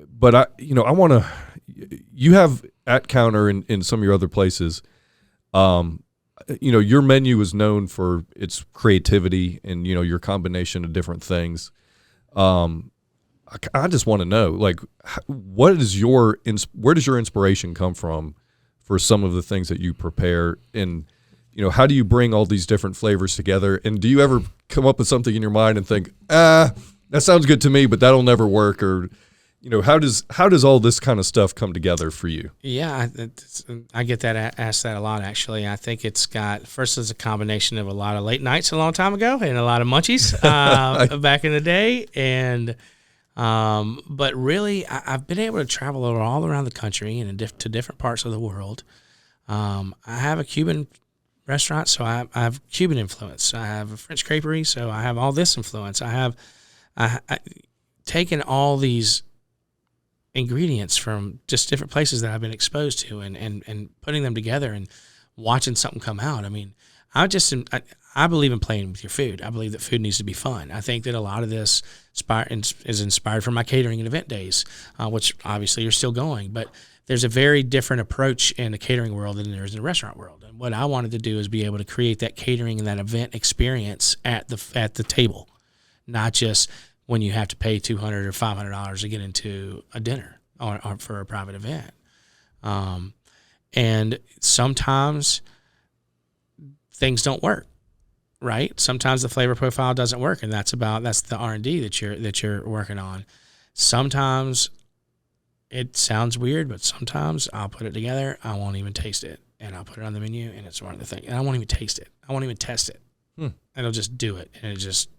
but I want to. You have at Counter in some of your other places. Your menu is known for its creativity and your combination of different things. I just want to know, like, where does your inspiration come from for some of the things that you prepare, and how do you bring all these different flavors together? And do you ever come up with something in your mind and think, that sounds good to me, but that'll never work? Or, how does all this kind of stuff come together for you? Yeah, I get that asked that a lot, actually. I think it's a combination of a lot of late nights a long time ago and a lot of munchies back in the day. And but really, I've been able to travel all around the country and to different parts of the world. I have a Cuban restaurant, so I have Cuban influence. I have a French creperie, so I have all this influence. I taken all these ingredients from just different places that I've been exposed to and putting them together and watching something come out. I mean, I believe in playing with your food. I believe that food needs to be fun. I think that a lot of this is inspired from my catering and event days, which obviously are still going. But there's a very different approach in the catering world than there is in the restaurant world. And what I wanted to do is be able to create that catering and that event experience at the table, not just when you have to pay $200 or $500 to get into a dinner or for a private event. And sometimes things don't work, right? Sometimes the flavor profile doesn't work, and that's the R&D that you're working on. Sometimes it sounds weird, but sometimes I'll put it together, I won't even taste it, and I'll put it on the menu, and it's one of the things, and I won't even taste it. I won't even test it. And I'll just do it, and it just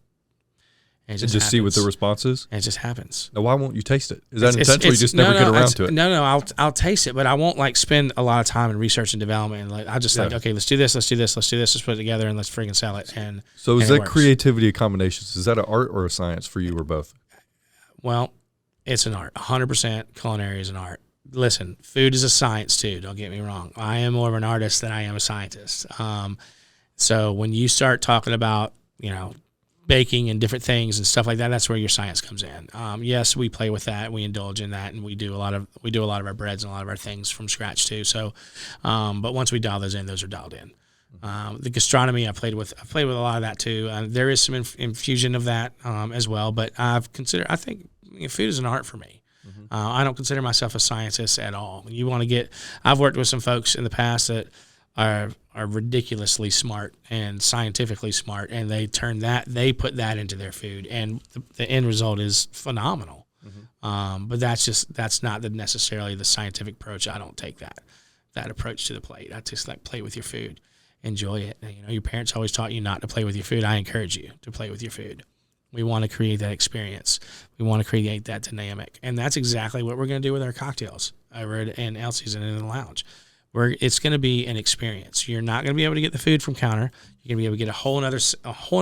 see what the response is? And it just happens. Now, why won't you taste it? Is that intentional, or you just never get around to it? No, I'll taste it, but I won't spend a lot of time in research and development. And I'll just okay, let's do this, let's put it together, and let's freaking sell it. So is that creativity of combinations? Is that an art or a science for you, or both? Well, it's an art. 100% culinary is an art. Listen, food is a science too, don't get me wrong. I am more of an artist than I am a scientist. So when you start talking about, baking and different things and stuff like that, that's where your science comes in. Yes, we play with that, we indulge in that, and we do a lot of our breads and a lot of our things from scratch too. So, but once we dial those in, those are dialed in. The gastronomy I played with a lot of that too. There is some infusion of that as well, but I think food is an art for me. I don't consider myself a scientist at all. I've worked with some folks in the past that are ridiculously smart and scientifically smart, and they put that into their food, and the end result is phenomenal. But that's not necessarily the scientific approach. I don't take that approach to the plate. I just play with your food, enjoy it. Your parents always taught you not to play with your food. I encourage you to play with your food. We want to create that experience. We want to create that dynamic, and that's exactly what we're going to do with our cocktails over in Elsie's and in the lounge. It's going to be an experience. You're not going to be able to get the food from Counter. You're going to be able to get a whole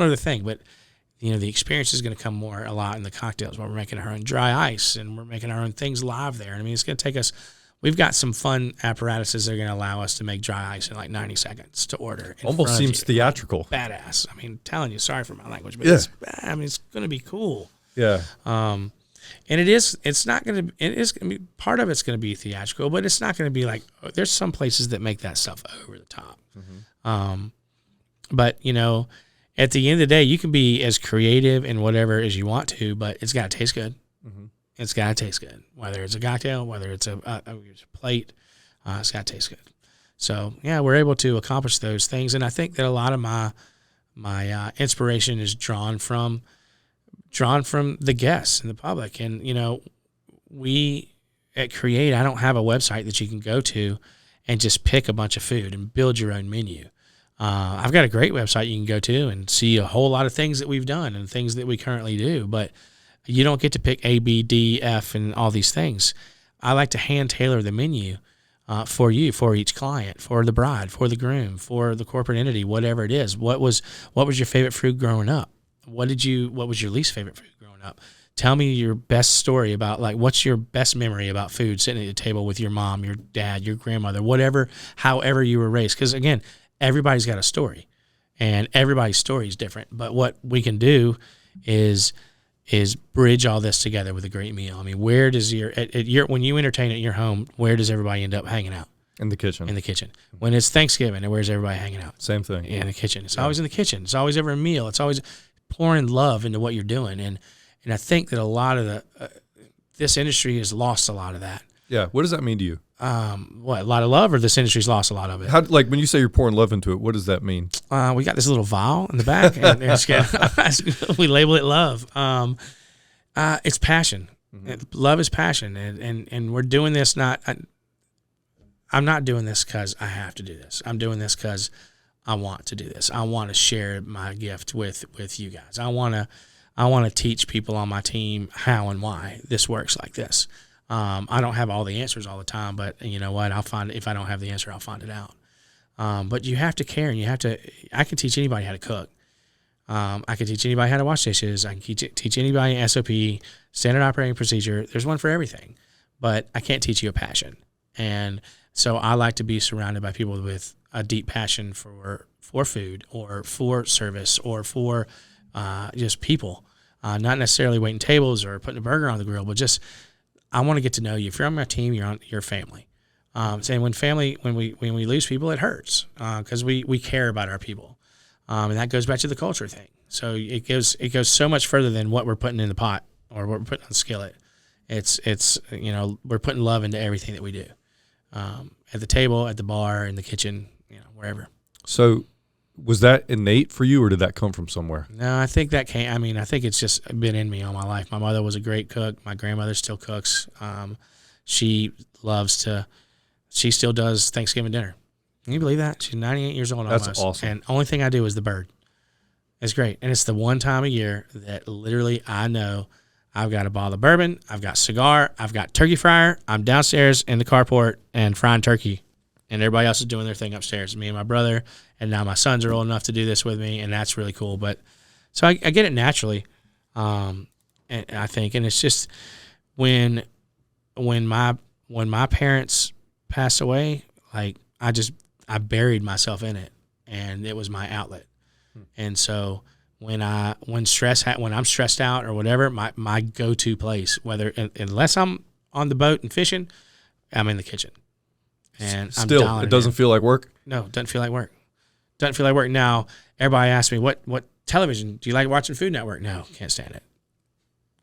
other thing. But the experience is going to come a lot in the cocktails. Where we're making our own dry ice and we're making our own things live there. I mean, it's going to take us. We've got some fun apparatuses that are going to allow us to make dry ice in like 90 seconds to order. Almost seems theatrical. Badass. I mean, telling you, sorry for my language, but it's going to be cool. Yeah. And it's not going to be, part of it's going to be theatrical, but it's not going to be like, there's some places that make that stuff over the top. But, at the end of the day, you can be as creative and whatever as you want to, but it's got to taste good. It's got to taste good. Whether it's a cocktail, whether it's a plate, it's got to taste good. So, yeah, we're able to accomplish those things. And I think that a lot of my inspiration is drawn from the guests and the public. And, we at Create, I don't have a website that you can go to and just pick a bunch of food and build your own menu. I've got a great website you can go to and see a whole lot of things that we've done and things that we currently do, but you don't get to pick A, B, D, F, and all these things. I like to hand tailor the menu for you, for each client, for the bride, for the groom, for the corporate entity, whatever it is. What was your favorite food growing up? What was your least favorite food growing up? Tell me your best story about, what's your best memory about food sitting at the table with your mom, your dad, your grandmother, however you were raised. Because again, everybody's got a story and everybody's story is different. But what we can do is is bridge all this together with a great meal. I mean, where does when you entertain at your home, where does everybody end up hanging out? In the kitchen. In the kitchen. When it's Thanksgiving, and where's everybody hanging out? Same thing. In the kitchen. It's always in the kitchen. It's always over a meal. It's always pouring love into what you're doing. And I think that a lot of this industry has lost a lot of that. Yeah. What does that mean to you? A lot of love, or this industry's lost a lot of it? How, like when you say you're pouring love into it, what does that mean? We got this little vial in the back, and we label it love. It's passion. Mm-hmm. Love is passion, and we're doing this I'm not doing this because I have to do this. I'm doing this because I want to do this. I want to share my gift with you guys. I want to teach people on my team how and why this works like this. I don't have all the answers all the time, but you know what? If I don't have the answer, I'll find it out. But you have to care, and I can teach anybody how to cook. I can teach anybody how to wash dishes. I can teach anybody SOP, standard operating procedure. There's one for everything, but I can't teach you a passion. And so I like to be surrounded by people with a deep passion for food, or for service, or for just people. Not necessarily waiting tables or putting a burger on the grill, but just I want to get to know you. If you're on my team, you're on your family. And when we lose people, it hurts because we care about our people, and that goes back to the culture thing. So it goes so much further than what we're putting in the pot or what we're putting on the skillet. It's we're putting love into everything that we do. At the table, at the bar, in the kitchen, wherever. So was that innate for you, or did that come from somewhere? No, I think that came. I mean, I think it's just been in me all my life. My mother was a great cook. My grandmother still cooks. She still does Thanksgiving dinner. Can you believe that? She's 98 years old almost. That's awesome. And only thing I do is the bird. It's great. And it's the one time a year that literally I know I've got a bottle of bourbon, I've got cigar, I've got turkey fryer, I'm downstairs in the carport and frying turkey, and everybody else is doing their thing upstairs. Me and my brother, and now my sons are old enough to do this with me, and that's really cool. But so I get it naturally, and I think, and it's just when my parents passed away, like I buried myself in it, and it was my outlet, and so. When I'm stressed out or whatever, my go-to place, unless I'm on the boat and fishing, I'm in the kitchen. And still, I'm it doesn't feel like work? No, it doesn't feel like work. Doesn't feel like work. Now, everybody asks me, what television, do you like watching Food Network? No, can't stand it.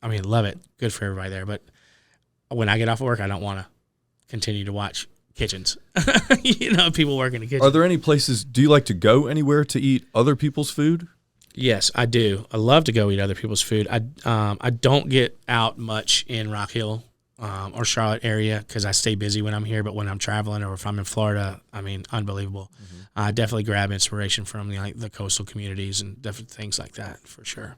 I mean, love it. Good for everybody there. But when I get off of work, I don't want to continue to watch kitchens. People work in the kitchen. Are there any places, do you like to go anywhere to eat other people's food? Yes, I do. I love to go eat other people's food. I don't get out much in Rock Hill or Charlotte area because I stay busy when I'm here. But when I'm traveling or if I'm in Florida, I mean, unbelievable. Mm-hmm. I definitely grab inspiration from the coastal communities and different things like that for sure.